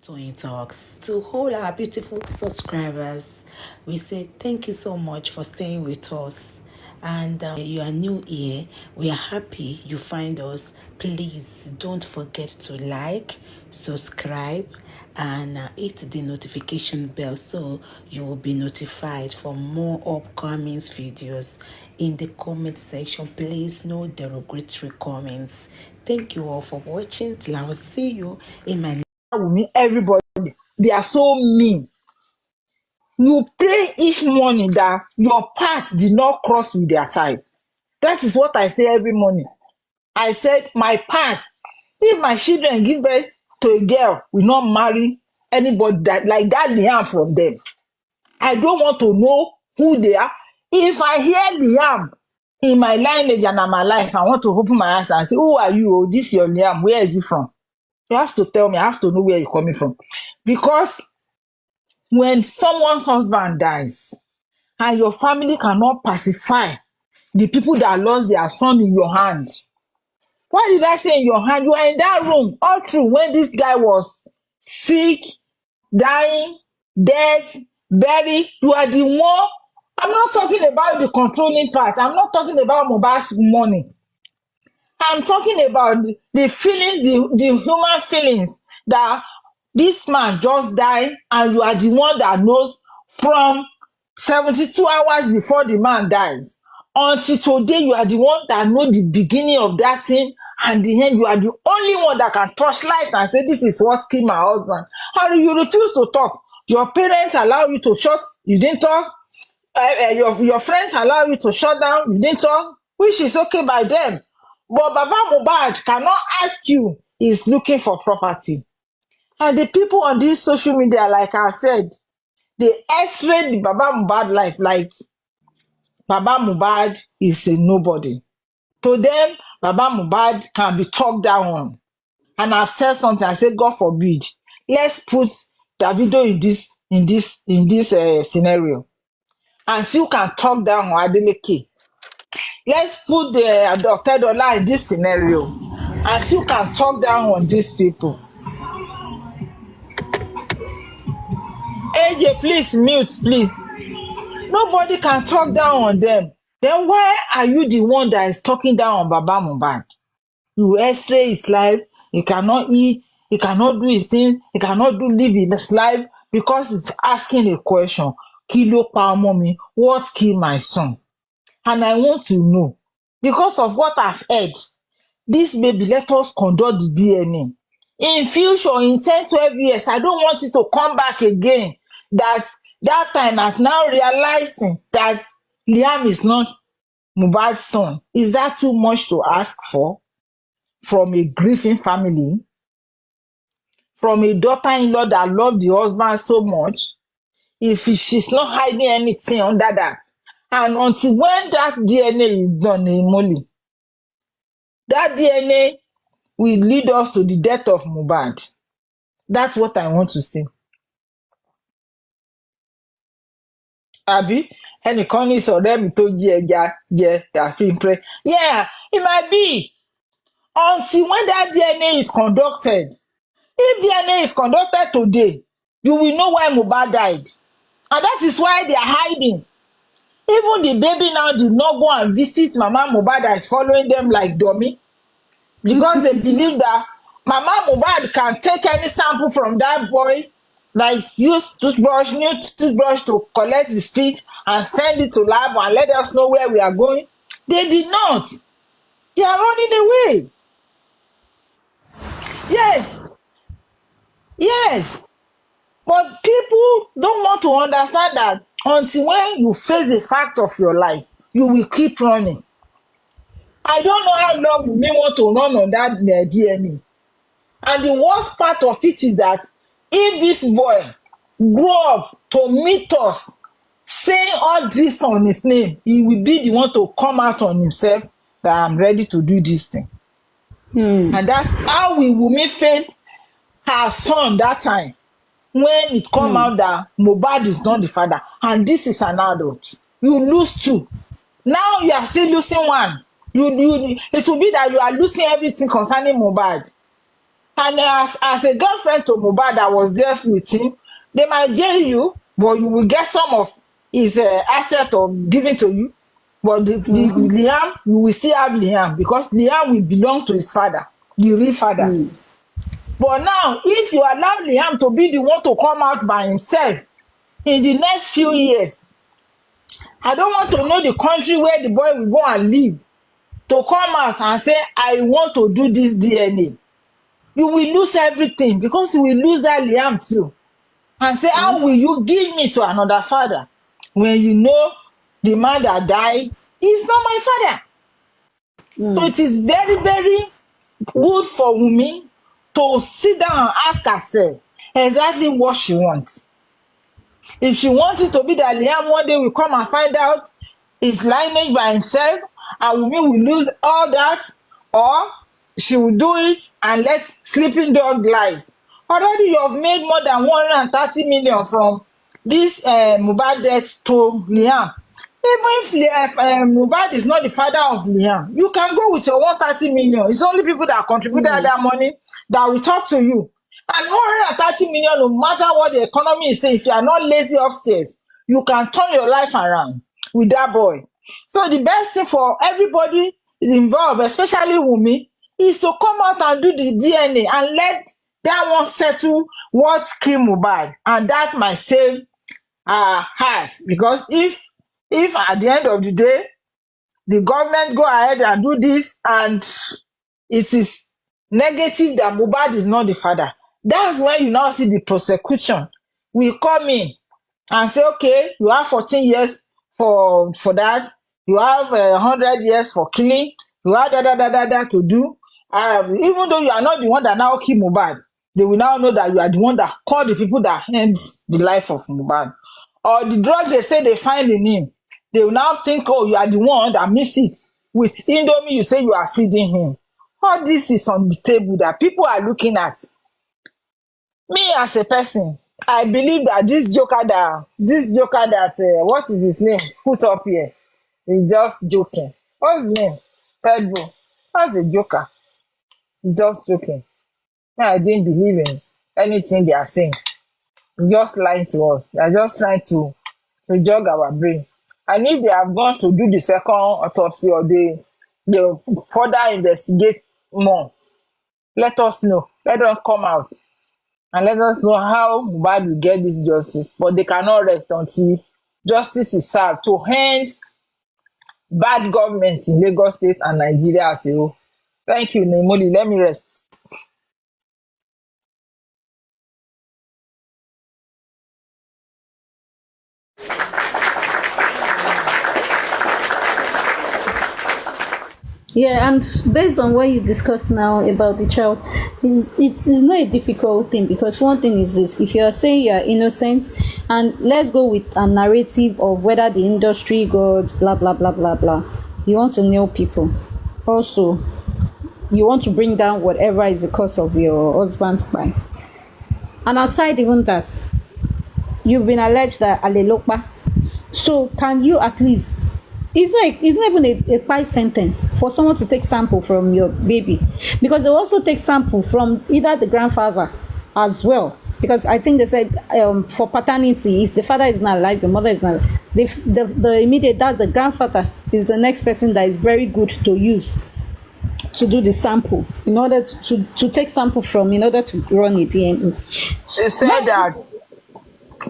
Twin Talks. To all our beautiful subscribers, we say thank you so much for staying with us. And you are new here, we are happy you find us. Please don't forget to like, subscribe, and hit the notification bell so you will be notified for more upcoming videos. In the comment section, please no derogatory comments. Thank you all for watching. Till I will see you in my everybody, they are so mean. You pray each morning that your path did not cross with their time. That is what I say every morning. I said, my path, if my children give birth to a girl, will not marry anybody that like that Liam from them. I don't want to know who they are. If I hear Liam in my lineage and in my life, I want to open my eyes and say, who are you? Oh, this is your Liam. Where is he from? You have to tell me. I have to know where you're coming from. Because when someone's husband dies and your family cannot pacify the people that lost their son in your hand. Why did I say in your hand? You are in that room all through when this guy was sick, dying, dead, buried. You are the one. I'm not talking about the controlling part. I'm not talking about Mohbad's money. I'm talking about the feelings, the human feelings that this man just died and you are the one that knows from 72 hours before the man dies until today. You are the one that know the beginning of that thing and the end. You are the only one that can touch light and say this is what killed my husband, and you refuse to talk. Your parents allow you to shut, you didn't talk. Your friends allow you to shut down, you didn't talk, which is okay by them. But Baba Mohbad cannot ask you, he's looking for property. And the people on this social media, like I said, they x-ray the Baba Mohbad life like Baba Mohbad is a nobody. To them, Baba Mohbad can be talked down on. And I've said something, I said, God forbid, let's put Davido in this scenario. And still can talk down on Adeleke. Let's put the Dr. Dollar in this scenario and still can talk down on these people. AJ, please mute, please. Nobody can talk down on them. Then why are you the one that is talking down on Baba Mohbad? You x-ray his life, he cannot eat, he cannot do his thing, he cannot live his life because he's asking a question. Kilo pa ọmọ mi, what killed my son? And I want to know, because of what I've heard, this baby, let us conduct the DNA. In future, in 10, 12 years, I don't want it to come back again. That time has now realizing that Liam is not Mohbad's son. Is that too much to ask for from a grieving family? From a daughter-in-law that loved the husband so much? If she's not hiding anything under that. And until when that DNA is done, Imoli, that DNA will lead us to the death of Mohbad. That's what I want to say. Abi, ẹnìkan ní sọ̀rọ̀ mi tó jí ẹja jẹ àfihàn pray. Yeah, it might be. Until when that DNA is conducted. If DNA is conducted today, you will know why Mohbad died. And that is why they are hiding. Even the baby now did not go and visit Mama Mohbad that is following them like dummy. Because they believe that Mama Mohbad can take any sample from that boy, like use toothbrush, new toothbrush to collect the spit and send it to lab and let us know where we are going. They did not. They are running away. Yes. Yes. But people don't want to understand that until when you face the fact of your life, you will keep running. I don't know how long we may want to run on that DNA. And the worst part of it is that if this boy grow up to meet us saying all this on his name, he will be the one to come out on himself that I'm ready to do this thing. And that's how we will make face her son that time when it come out that Mohbad is not the father and this is an adult. You lose two. Now you are still losing one. It will be that you are losing everything concerning Mohbad. And as a girlfriend to Mohbad that was there with him, they might jail you, but you will get some of his asset or given to you. But the Liam, you will still have Liam because Liam will belong to his father, the real father. But now, if you allow Liam to be the one to come out by himself in the next few years, I don't want to know the country where the boy will go and live to come out and say, I want to do this DNA. You will lose everything because you will lose that Liam too. And say, how will you give me to another father when you know the man that died is not my father? So it is very, very good for Wunmi to sit down and ask herself exactly what she wants. If she wants it to be that Liam one day will come and find out his lineage by himself and Wunmi will lose all that, or she will do it and let sleeping dog lies. Already you have made more than 130 million from this Mohbad death to Liam. Even if Mohbad is not the father of Liam, you can go with your 130 million. It's only people that contributed that money that will talk to you. And 130 million, no matter what the economy is saying, if you are not lazy upstairs, you can turn your life around with that boy. So the best thing for everybody involved, especially Wunmi, is to come out and do the DNA and let that one settle what killed Mohbad, and that might save us. Because if at the end of the day the government go ahead and do this and it is negative that Mohbad is not the father, that's when you now see the prosecution will come in and say, okay, you have 14 years for that, you have 100 years for killing, you have da to do. Even though you are not the one that now kill Mohbad, they will now know that you are the one that called the people that end the life of Mohbad. Or the drug they say they find in him, they will now think, oh, you are the one that miss it. With Indomie, you say you are feeding him. All this is on the table that people are looking at. Me as a person, I believe that this joker that what is his name put up here is just joking. What's his name? Pedro. That's a joker. He's just joking. I didn't believe in anything they are saying. They're just lying to us. They are just trying to jog our brain. And if they have gone to do the second autopsy or they further investigate more, let us know. Let them come out and let us know how Mohbad will get this justice. But they cannot rest until justice is served to end bad government in Lagos State and Nigeria as a whole. Thank you, Nemoli. Let me rest. Yeah, and based on what you discussed now about the child, it's not a difficult thing, because one thing is this: if you are saying you are innocent, and let's go with a narrative of whether the industry gods, blah blah blah blah blah, you want to nail people. Also, you want to bring down whatever is the cause of your husband's crime. And aside even that, you've been alleged that Alelokpa. So can you at least, it's not even a Kpai sentence for someone to take sample from your baby, because they also take sample from either the grandfather as well, because I think they said for paternity, if the father is not alive, the mother is not alive, the immediate, that the grandfather is the next person that is very good to use to do the sample, in order to take sample from, in order to run it DNA. She said that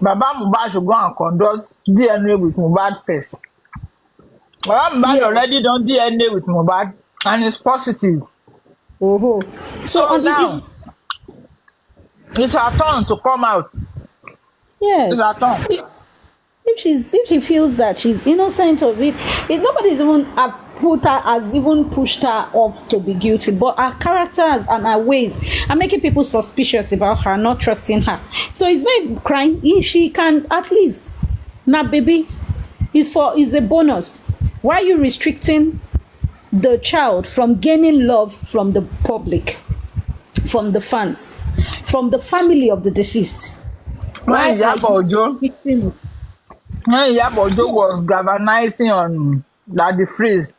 Baba Mohbad should go and conduct DNA with Mohbad first. Baba Mohbad already done DNA with Mohbad and it's positive. Oh, so now it's her turn to come out. Yes, it's her turn. If she feels that she's innocent of it, nobody's even has even pushed her off to be guilty, but her characters and her ways are making people suspicious about her, not trusting her. So it's not a crime if she can at least, now baby, is a bonus. Why are you restricting the child from gaining love from the public, from the fans, from the family of the deceased? When Iyabo Ojo was galvanizing on that the freeze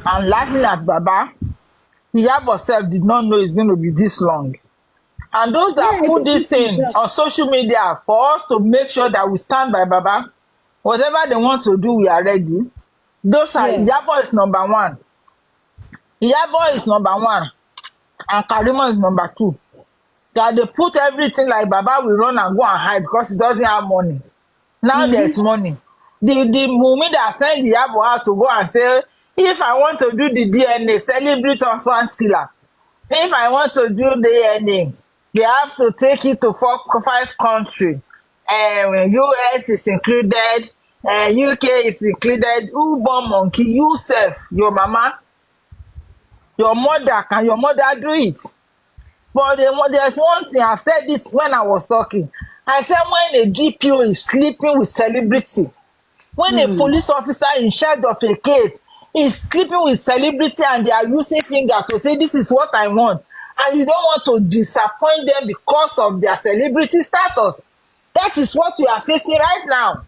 and laughing at Baba, Iyabo self did not know it's going to be this long. And those Yeah, that I put think this it thing does. on social media for us to make sure that we stand by Baba, whatever they want to do, we are ready. Those are Yeah. Iyabo is number one. Iyabo is number one. And Karimo is number two. That they put everything like Baba will run and go and hide because he doesn't have money. Now there's money. The Wunmi that sent Iyabo out to go and say, if I want to do the DNA, celebrate husband killer. If I want to do DNA, they have to take it to 5 countries. US is included, UK is included. Who born monkey? You self, your mama, your mother. Can your mother do it? But there's one thing, I've said this when I was talking. I said when a DPO is sleeping with celebrity, when a police officer in charge of a case is sleeping with celebrity and they are using finger to say this is what I want, and you don't want to disappoint them because of their celebrity status, that is what we are facing right now.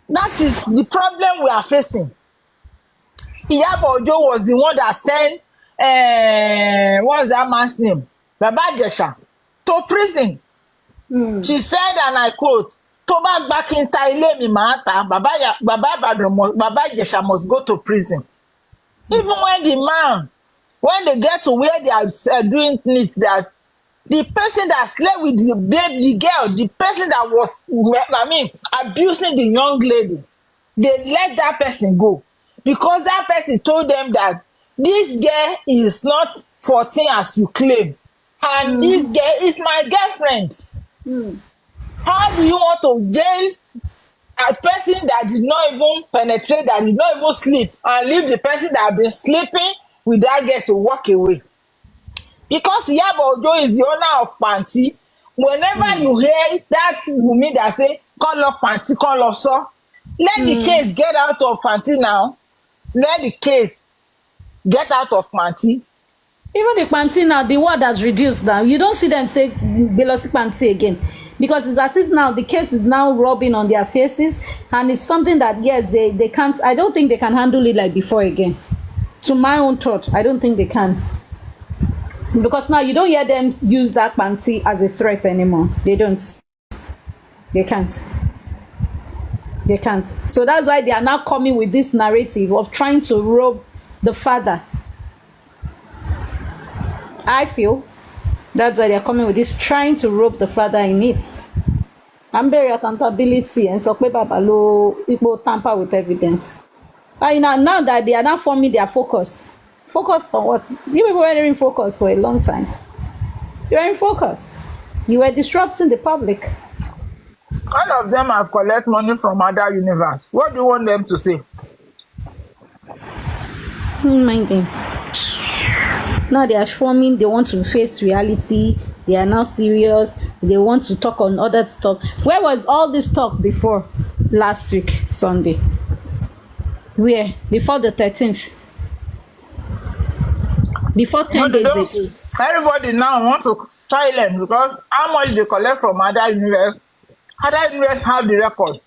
That is the problem we are facing. Iyabo Ojo was the one that sent what's that man's name, Baba Jesha, to prison. She said, and I quote, tó bá gbá kí n ta ilé mi màá tà, Baba Jesha must go to prison. Even when the man, when they get to where they are doing it, that the person that slept with the baby, the girl, the person that was, I mean, abusing the young lady, they let that person go because that person told them that this girl is not 14 as you claim, and this girl is my girlfriend. How do you want to jail a person that did not even penetrate, that did not even sleep, and leave the person that had been sleeping with that girl to walk away? Because Iyabo Ojo is the owner of Panti. Whenever you hear that Wunmi that say, call up Panti, call us, let the case get out of Panti now. Let the case get out of Panti. Even the panty now, the word has reduced now. You don't see them say Belosi panty again. Because it's as if now the case is now rubbing on their faces, and it's something that, yes, they can't, I don't think they can handle it like before again. To my own thought, I don't think they can. Because now you don't hear them use that panty as a threat anymore. They don't. They can't. They can't. So that's why they are now coming with this narrative of trying to rob the father. I feel that's why they're coming with this, trying to rope the father in it. I'm very accountability and so people tamper with evidence. Now that they are now forming their focus. Focus on what? You people were in focus for a long time. You were in focus. You were disrupting the public. All of them have collect money from other universe. What do you want them to say? Mind them. Now they are forming, they want to face reality, they are now serious, they want to talk on other stuff. Where was all this talk before last week, Sunday? Where? Before the 13th? Before 10 days ago? Everybody now wants to silence because how much they collect from other universe have the record.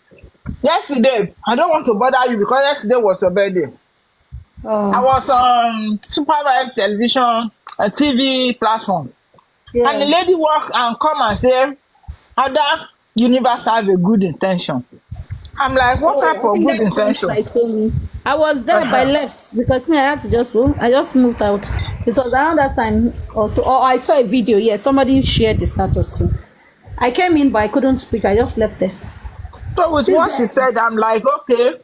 Yesterday, I don't want to bother you because yesterday was your birthday. I was on supervised television, a TV platform. Yeah. And the lady walk and come and say, other universe have a good intention. I'm like, what type of good intention? I was there by left because me, I had to just move. I just moved out. It was around that time also. Or I saw a video. Yeah, somebody shared the status too. I came in, but I couldn't speak. I just left there. So with what she said, I'm like, okay,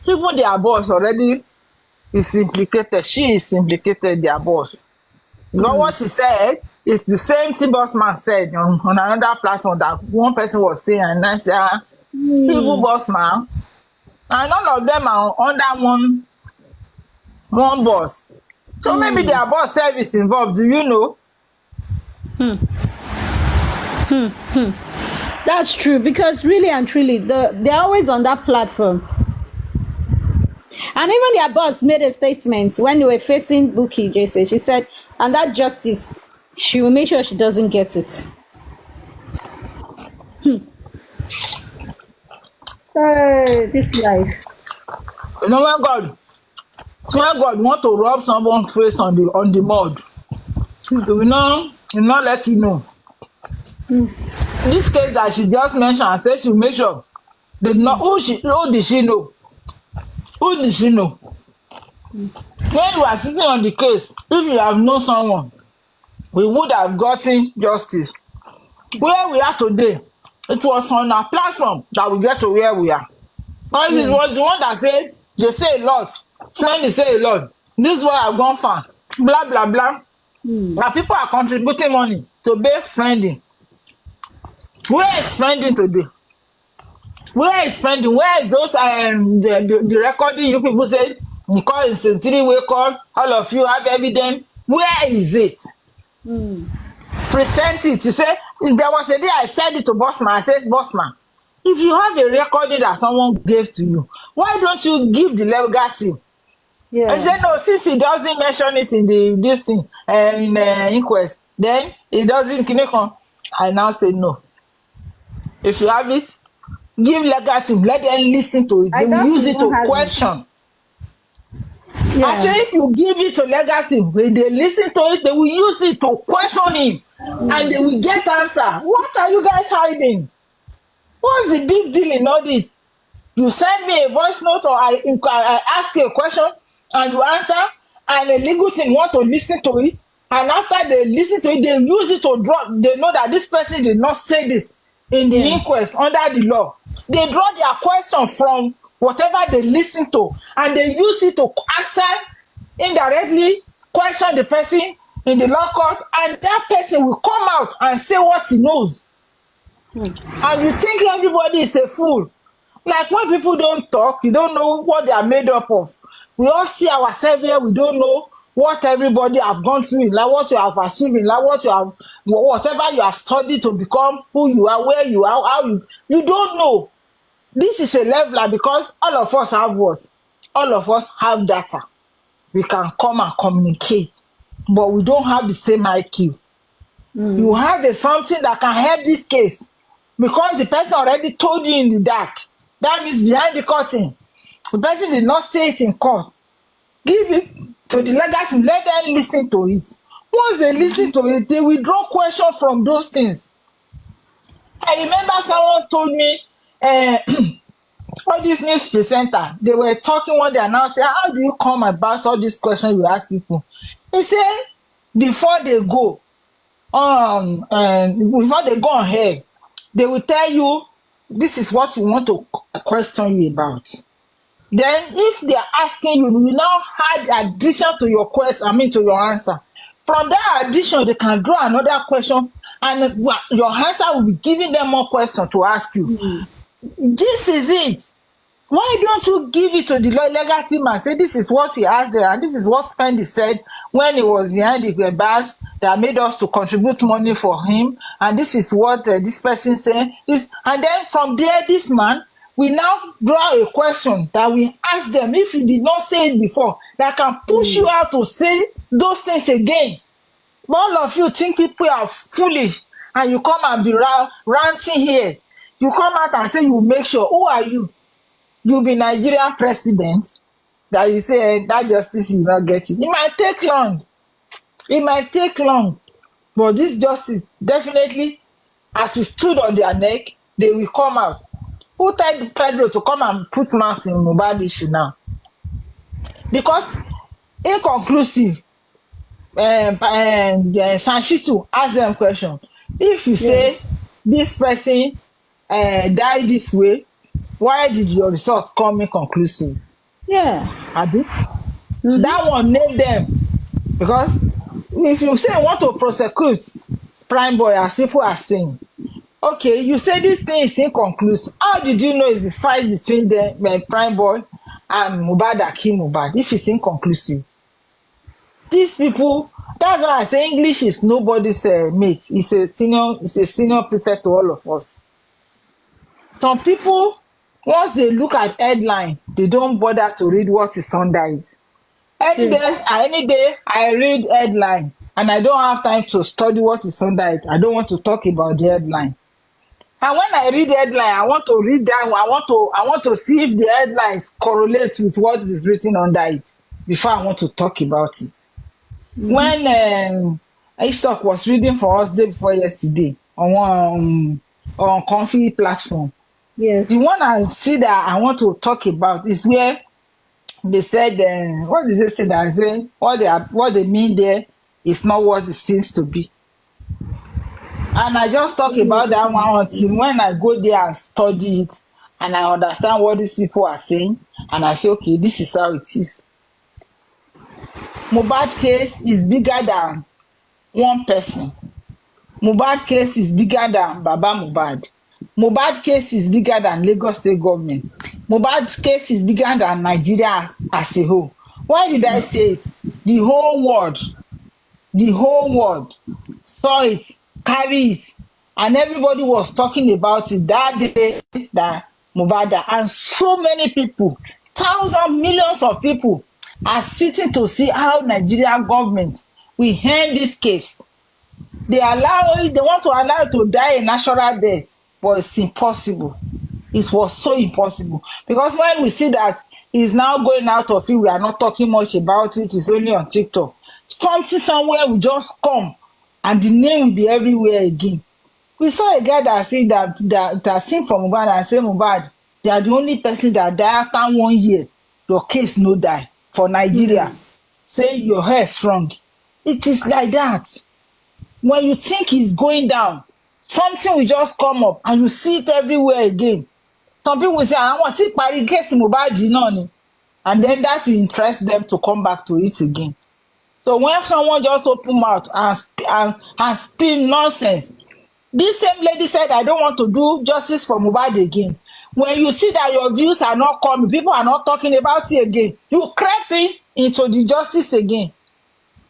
even their boss already is implicated. She is implicated, their boss. Because what she said is the same thing boss man said on another platform that one person was saying, and I said, evil boss man. And all of them are under one boss. So maybe their boss service involved, do you know? That's true, because really and truly, they're always on that platform. And even their boss made a statement when they were facing Bukky Jesse. She said, and that justice, she will make sure she doesn't get it. Hey, this life. You know when God When God want to rub someone's face on the mud, he will not let you know. This case that she just mentioned, and say she make sure they know who did she know? Who did she know? When you are sitting on the case, if you have known someone, we would have gotten justice. Where we are today, it was on our platform that we get to where we are. Because it was the one that said, they say a lot, friends say a lot. This is where I've gone far. Blah, blah, blah. Now people are contributing money to pay spending. Where is spending today? Where is spending? Where is those the recording you people said because it's a three-way call, all of you have evidence? Where is it? Present it. You say there was a day I said it to Bossman. I said, Bossman, if you have a recording that someone gave to you, why don't you give the legal team? Yeah. I said no, since he doesn't mention it in this thing in the inquest, then it doesn't. I now say no. If you have it, give legal team, let them listen to it. They will use it to question. Yeah. I say if you give it to legal team, when they listen to it, they will use it to question him, and they will get answer. What are you guys hiding? What's the big deal in all this? You send me a voice note, or I ask you a question and you answer, and the legal team want to listen to it, and after they listen to it, they use it to draw. They know that this person did not say this in the inquest under the law. They draw their question from whatever they listen to, and they use it to answer indirectly, question the person in the law court, and that person will come out and say what he knows. And you think everybody is a fool. Like when people don't talk, you don't know what they are made up of. We all see ourselves here, we don't know what everybody have gone through, like what you have achieved, like what you have, whatever you have studied to become who you are, where you are, how you don't know. This is a leveler because all of us have what? All of us have data. We can come and communicate, but we don't have the same IQ. You have something that can help this case because the person already told you in the dark. That means behind the curtain. The person did not say it in court. Give it to the legal team. Let them listen to it. Once they listen to it, they will draw questions from those things. I remember someone told me, all these news presenter, they were talking one day and now say, how do you come about all these questions you ask people? He said, before they go on air, they will tell you, this is what we want to question you about. Then if they are asking you, you now add addition to your question, to your answer. From that addition, they can draw another question, and your answer will be giving them more questions to ask you. This is it. Why don't you give it to the legal team and say, this is what we asked there, and this is what Spendi said when he was behind the bars that made us to contribute money for him, and this is what this person said. And then from there, this man, we now draw a question that we ask them, if you did not say it before, that can push you out to say those things again. All of you think people are foolish, and you come and be ranting here. You come out and say you make sure. Who are you? You be Nigerian president that you say that justice you not get it. It might take long. It might take long. But this justice, definitely, as we stood on their neck, they will come out. Who told Pedro to come and put mouth in Mohbad issue now? Because inconclusive, Sanshitu ask them question. If you say this person died this way, why did your results come inconclusive? Yeah. Abi? That one name them. Because if you say you want to prosecute Prime Boy, as people are saying, okay, you say this thing is inconclusive. How did you know it's a fight between the Prime Boy and Mohbad Akim Mohbad if it's inconclusive? These people, that's why I say English is nobody's mate. It's a senior prefect to all of us. Some people, once they look at headline, they don't bother to read what is under it. Any day I read headline and I don't have time to study what is under it. I don't want to talk about the headline. And when I read headline, I want to read that one. I want to see if the headlines correlate with what is written under it. before I want to talk about it. When Ishtok was reading for us day before yesterday on Comfy platform, Yes. the one I see that I want to talk about is where they said, what did they say? That I say what they mean there is not what it seems to be. And I just talk about that one until when I go there and study it and I understand what these people are saying, and I say, okay, this is how it is. Mohbad case is bigger than one person. Mohbad case is bigger than Baba Mohbad. Mohbad case is bigger than Lagos State government. Mohbad case is bigger than Nigeria as a whole. Why did I say it? The whole world saw it, carry it, and everybody was talking about it that day that Mohbad died. And so many people, thousands, millions of people are sitting to see how Nigerian government will end this case. They want to allow it to die a natural death, but it's impossible. It was so impossible, because when we see that he's now going out of it, we are not talking much about it, it's only on TikTok. Something somewhere will just come and the name will be everywhere again. We saw a guy that said that sing from Mohbad and say, Mohbad, they are the only person that die after 1 year. Your case no die for Nigeria. Say your hair strong. It is like that. When you think it's going down, something will just come up and you see it everywhere again. Some people will say, I want to see Kpai case Mohbad náà ni, and then that will interest them to come back to it again. So when someone just open mouth and spin nonsense, this same lady said, I don't want to do justice for Mohbad again. When you see that your views are not coming, people are not talking about it again, you creep into the justice again.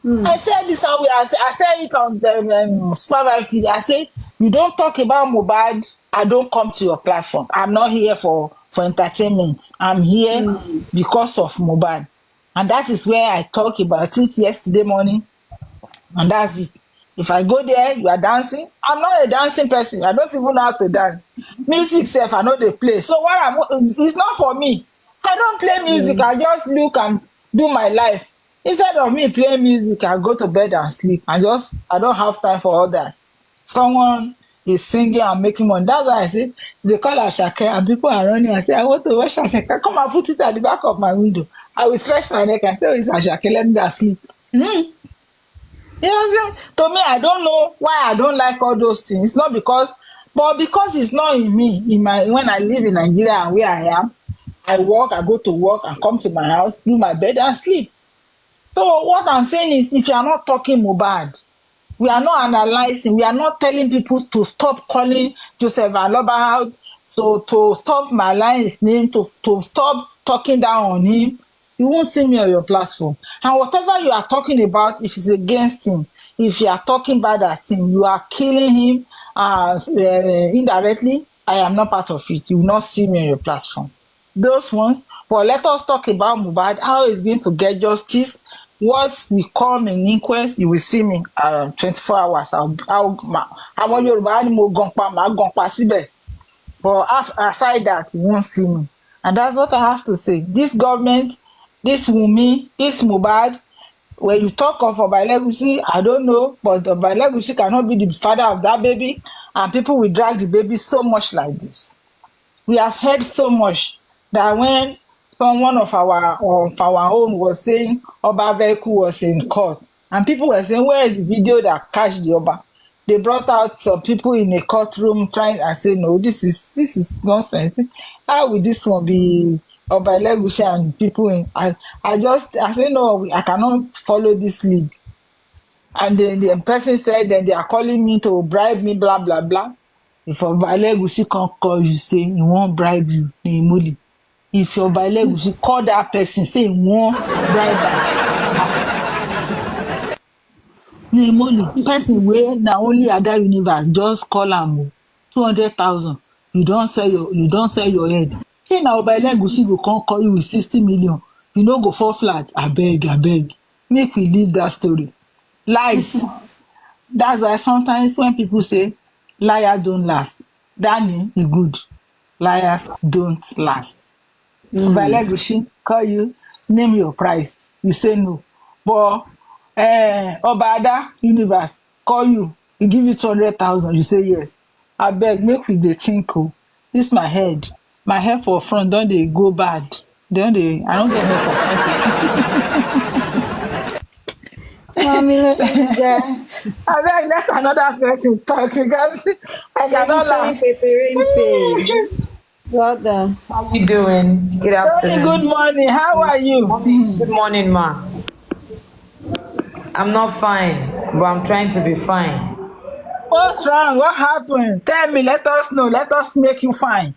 I said this how I said it on the Super TV. I say, you don't talk about Mohbad, I don't come to your platform. I'm not here for entertainment. I'm here because of Mohbad. And that is where I talk about it yesterday morning. And that's it. If I go there, you are dancing. I'm not a dancing person. I don't even know how to dance. Music self, I know they play. So it's not for me. I don't play music. I just look and do my life. Instead of me playing music, I go to bed and sleep. I don't have time for all that. Someone is singing and making money. That's why I say they call Asake and people are running and say, I want to watch Asake. Come and put it at the back of my window. I will stretch my neck and say, oh, it's Asake, let me go sleep. You know what I'm saying? To me, I don't know why I don't like all those things. Not because, but because it's not in me. When I live in Nigeria and where I am, I work, I go to work and come to my house, do my bed and sleep. So what I'm saying is, if you are not talking Mohbad, we are not analyzing, we are not telling people to stop calling Joseph Aloba out, to stop maligning his name, to stop talking down on him, you won't see me on your platform. And whatever you are talking about, if it's against him, if you are talking bad at him, you are killing him indirectly, I am not part of it. You will not see me on your platform. Those ones. But let us talk about Mohbad, how he's going to get justice. What will come in inquest, you will see me 24 hours. Àwọn Yorùbá ni mo gan pa, màá gan pa síbẹ̀. But aside that, you won't see me. And that's what I have to say. This government, this Wunmi, this Mohbad, when you talk of Oba Elegushi, I don't know, but Oba Elegushi cannot be the father of that baby, and people will drag the baby so much like this. We have heard so much that when one of our own was saying Oba vehicle was in court, and people were saying, where is the video that catch the Oba? They brought out some people in a courtroom trying and say, no, this is nonsense. How will this one be Oba Elegushi and people in? I say, no, I cannot follow this lead. And then the person said, then they are calling me to bribe me, blah blah blah. If Oba Elegushi can't call you, say he won't bribe you, Imuli. If Oba Elegushi call that person, say he won't bribe her. Imuli, person wey na only Ada Universe just call am 200,000. You don't sell your head. Say na Oba Elegushi go come call you with 60 million. You no go fall flat. Abeg. Make we leave that story. Lies. That's why sometimes when people say liar don't last, that means e good. Liars don't last. Oba Elegushi call you, name your price. you say no. But Obada universe call you, he give you 200,000, you say yes. Abeg, make we dey think o. This my head. My hair for front don dey go bad. I don't get hair for Mommy, let me go. abeg, let another person talk because I cannot laugh. Well done. How you doing? Good Tony, afternoon. good morning. How are you? Good morning, ma. I'm not fine, but I'm trying to be fine. What's wrong? What happened? Tell me, let us know. Let us make you fine.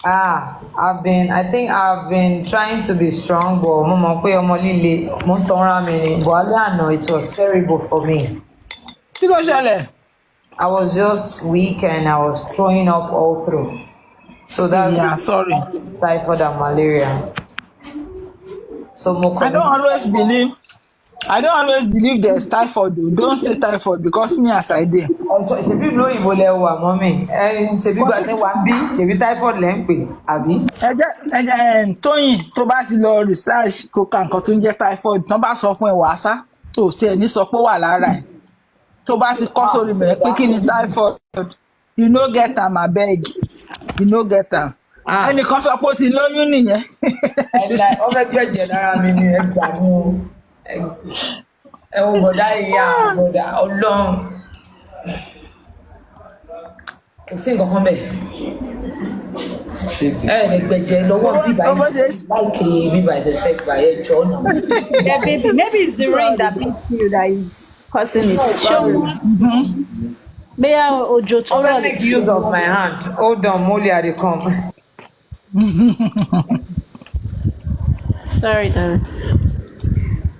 I think I've been trying to be strong, but mo mọ̀ pé ọmọ líle mo ń tanra mi ni. But alẹ́ àná, it was terrible for me. Kí ló ṣẹlẹ̀? I was just weak and I was throwing up all through. So that's sorry. typhoid and malaria. So mo I don't always believe there's typhoid though. Don't say typhoid because me as I dey. ṣebí ìlú òyìnbó lẹ wà mọ́mì ṣebí gbà tẹ́ wà ń bí ṣebí typhoid lẹ́ ń pè àbí. ẹ jẹ́ Tóyìn tó bá ti lọ research kó ka nǹkan tó ń jẹ́ typhoid tán bá sọ fún ẹ wàá sá tó tiẹ̀ ní sọ pé ó wà lára ẹ̀ tó bá ti kọ́ sórí bẹ̀rẹ̀ pé kí ni typhoid you no get am abeg you no get am ẹnìkan sọ pé ó ti lóyún nìyẹn. ó fẹ́ gbẹ̀jẹ̀ lára mi ni ẹ gbà mí o ẹ wo bọ̀dá ìyá bọ̀dá ọlọ́run kò sí nǹkan kan bẹ́ẹ̀ ẹ lè gbẹ̀jẹ̀ lọ́wọ́ bíbá yìí láìkè bíbá ìdẹ́sẹ̀gbà ẹ jọ náà. Yeah, baby. Maybe it's the rain that beats you that is causing it. Show me. Beya Ojo to Don't make use of my hand. Hold on, Molly, I dey come. Sorry, darling.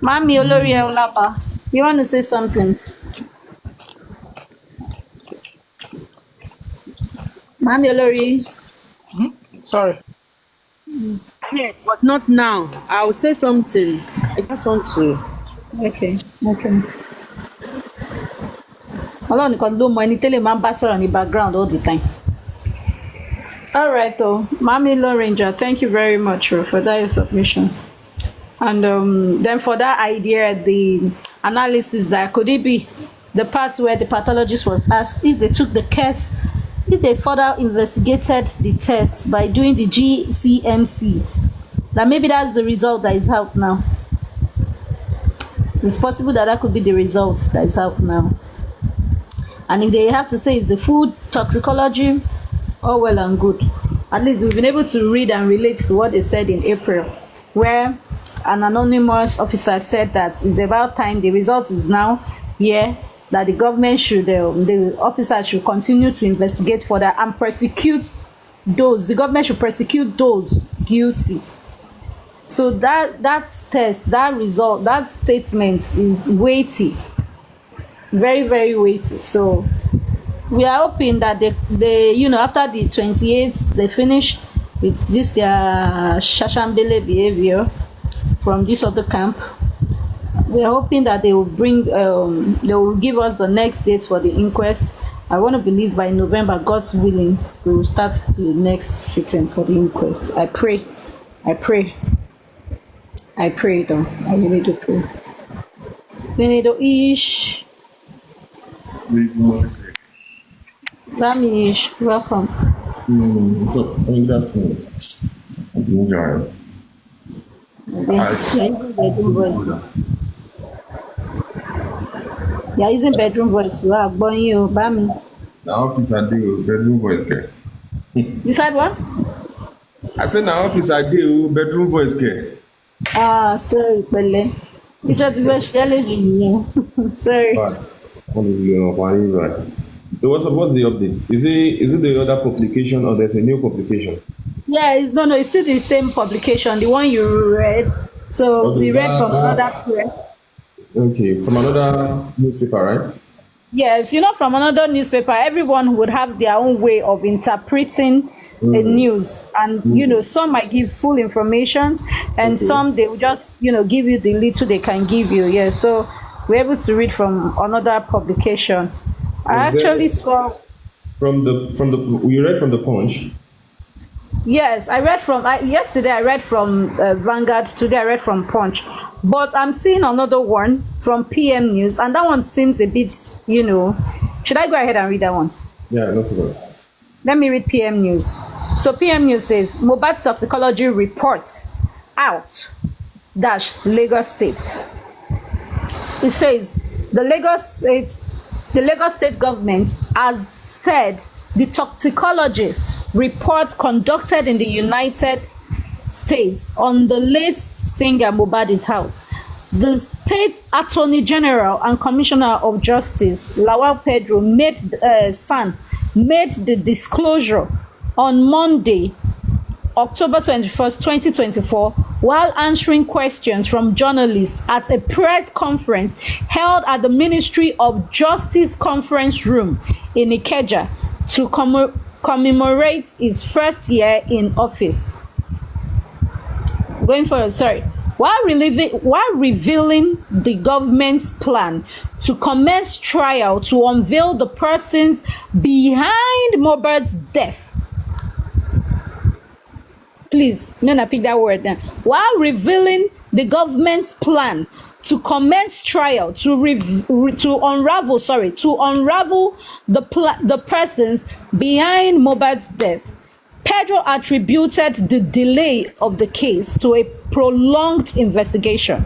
Mami Olori Olapa, you want to say something? Mami Olori. Sorry. Yes, but not now. I'll say something. I just want to. Okay. Ọlọ́run nìkan ló mọ ẹni tẹ́lẹ̀ máa ń bá sọ̀rọ̀ ní background all the time. All right, though. Mami Loranger, thank you very much for that submission. And then for that idea, the analysis that could it be the part where the pathologist was asked if they took the test, if they further investigated the test by doing the GCMC, that maybe that's the result that is out now. It's possible that could be the result that is out now. And if they have to say it's the food toxicology, all well and good. At least we've been able to read and relate to what they said in April, where an anonymous officer said that it's about time, the result is now here, that the government should, the officer should continue to investigate further and prosecute those, the government should prosecute those guilty. So that test, that result, that statement is weighty, very, very weighty. So we are hoping that they after the 28th, they finish with this their shashambele behavior from this other camp. We are hoping that they will they will give us the next date for the inquest. I want to believe by November, God's willing, we will start the next sitting for the inquest. I pray though. I really do pray. Senator Ish. Rami Ish, welcome. So, what's that for? Yeah, using bedroom voice. You are going you, Bami. The office I do, bedroom voice girl. You said what? I said, the office I do, bedroom voice girl. Sorry, Pele. You just wish you. Sorry. So what's the update? Is it the other publication or there's a new publication? Yeah, it's still the same publication, the one you read. So Okay, we read from another press. Okay, from another newspaper, right? Yes, from another newspaper, everyone would have their own way of interpreting the news. And, some might give full information and some they will just, give you the little they can give you. Yeah, so we're able to read from another publication. I actually saw... You read from the Punch? Yes, I read from yesterday. I read from Vanguard. Today I read from Punch, but I'm seeing another one from PM News, and that one seems a bit, Should I go ahead and read that one? Yeah, no problem. Let me read PM News. So PM News says Mohbad's toxicology report out dash Lagos State. It says the Lagos State government has said the toxicologist report conducted in the United States on the late singer Mohbad is out. The state attorney general and commissioner of justice Lawal Pedro made the disclosure on Monday, October 21st, 2024, while answering questions from journalists at a press conference held at the Ministry of Justice conference room in Ikeja to commemorate his first year in office. While revealing the government's plan to commence trial to unveil the persons behind Mohbad's death. Please, Nana, pick that word down. While revealing the government's plan to commence trial to unravel the persons behind Mohbad's death, Pedro attributed the delay of the case to a prolonged investigation.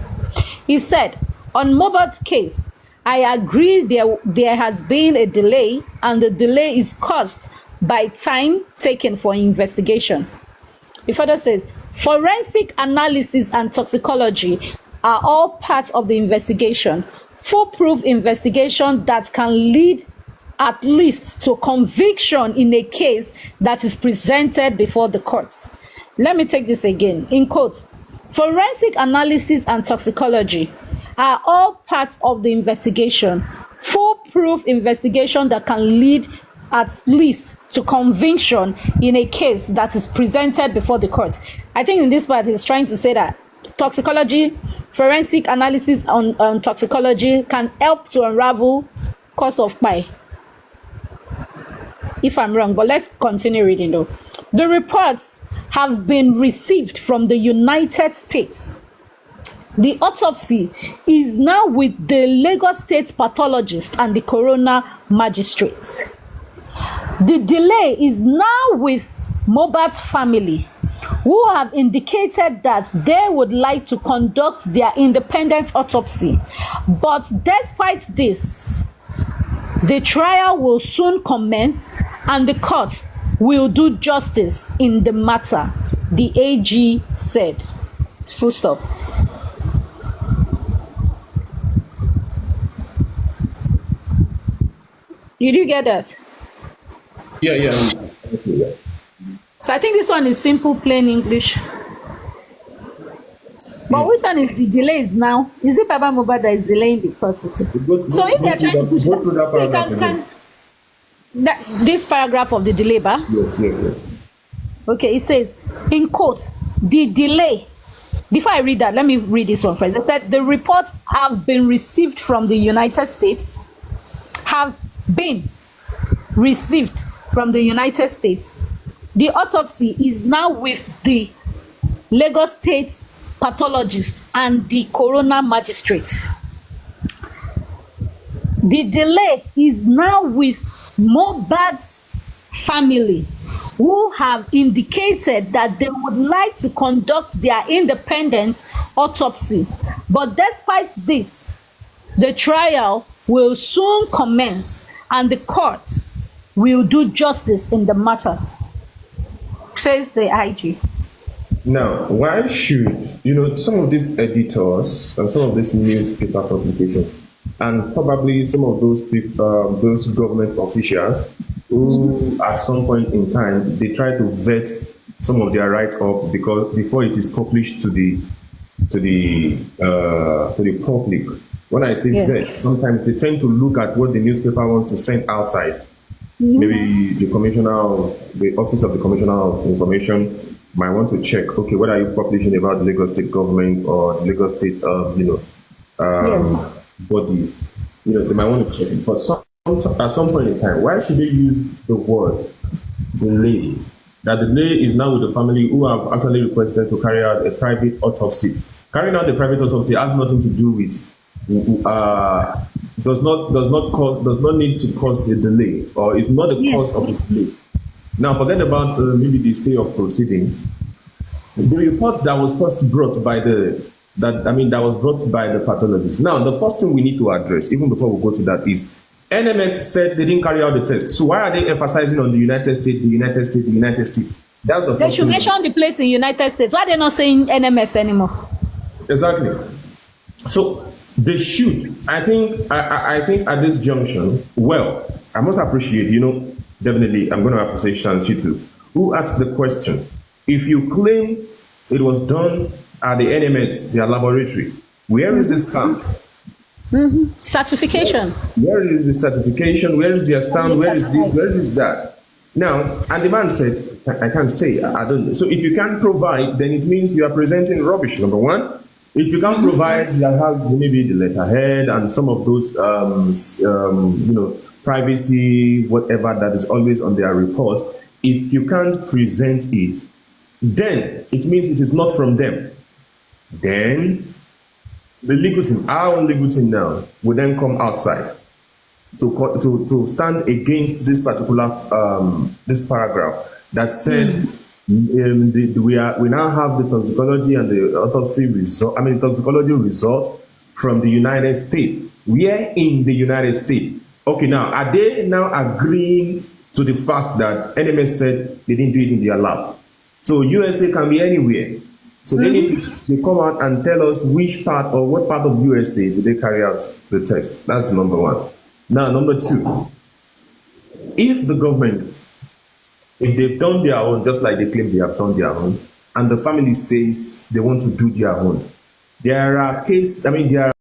He said, on Mohbad's case, I agree there has been a delay, and the delay is caused by time taken for investigation. He further says, forensic analysis and toxicology are all part of the investigation. Foolproof investigation that can lead at least to conviction in a case that is presented before the courts. Let me take this again. In quotes, forensic analysis and toxicology are all parts of the investigation. Foolproof investigation that can lead at least to conviction in a case that is presented before the court. I think in this part he's trying to say that toxicology, forensic analysis on toxicology can help to unravel cause of Kpai. If I'm wrong, but let's continue reading though. The reports have been received from the United States. The autopsy is now with the Lagos State pathologist and the coroner magistrates. The delay is now with Mohbad's family, who have indicated that they would like to conduct their independent autopsy. But despite this, the trial will soon commence and the court will do justice in the matter, the AG said. Full stop. Did you get that? Yeah. So I think this one is simple, plain English. But which one is the delays now? Is it Baba Mohbad that is delaying the court? So if they are trying to push this paragraph of the delay bar? Yes. Okay, it says, in quotes, the delay. Before I read that, let me read this one first. It said, the reports have been received from the United States, The autopsy is now with the Lagos State pathologist and the coroner magistrate. The delay is now with Mohbad's family, who have indicated that they would like to conduct their independent autopsy. But despite this, the trial will soon commence and the court will do justice in the matter, says the IG. Now, why should, some of these editors and some of these newspaper publications, and probably some of those people, those government officials who at some point in time, they try to vet some of their write-up before it is published to the public. When I say vet, sometimes they tend to look at what the newspaper wants to send outside. Maybe the office of the commissioner of information might want to check, okay, what are you publishing about the Lagos State government or the Lagos State body? They might want to check it. But at some point in time, why should they use the word delay that the delay is now with the family who have actually requested to carry out a private autopsy. Carrying out a private autopsy has nothing to do with does not need to cause a delay, or is not the cause of the delay. Now forget about maybe the stay of proceeding. The report that was first brought by that was brought by the pathologist. Now the first thing we need to address, even before we go to that, is NMS said they didn't carry out the test. So why are they emphasizing on the United States, the United States, the United States? That's the first They should thing. mention the place in United States. Why are they not saying NMS anymore? Exactly. So they should. I think at this junction, well, I must appreciate, definitely I'm going to appreciate Shansitu, who asked the question. If you claim it was done at the NMS, their laboratory, where is the stamp? Certification. Where is the certification? Where is their stamp? Where is this? Where is that? Now, and the man said, I can't say, I don't know. So if you can't provide, then it means you are presenting rubbish, number one. If you can't provide, you have maybe the letterhead and some of those, privacy, whatever that is always on their report. If you can't present it, then it means it is not from them. Then the legal team, our own legal team now, will then come outside to stand against this particular this paragraph that said we now have the toxicology and the autopsy result. Toxicology result from the United States. We are in the United States. Okay, now are they now agreeing to the fact that NMS said they didn't do it in their lab? So USA can be anywhere. So they need to come out and tell us which part or what part of USA did they carry out the test. That's number one. Now, number two, if the government, if they've done their own, just like they claim they have done their own, and the family says they want to do their own, there are cases, there are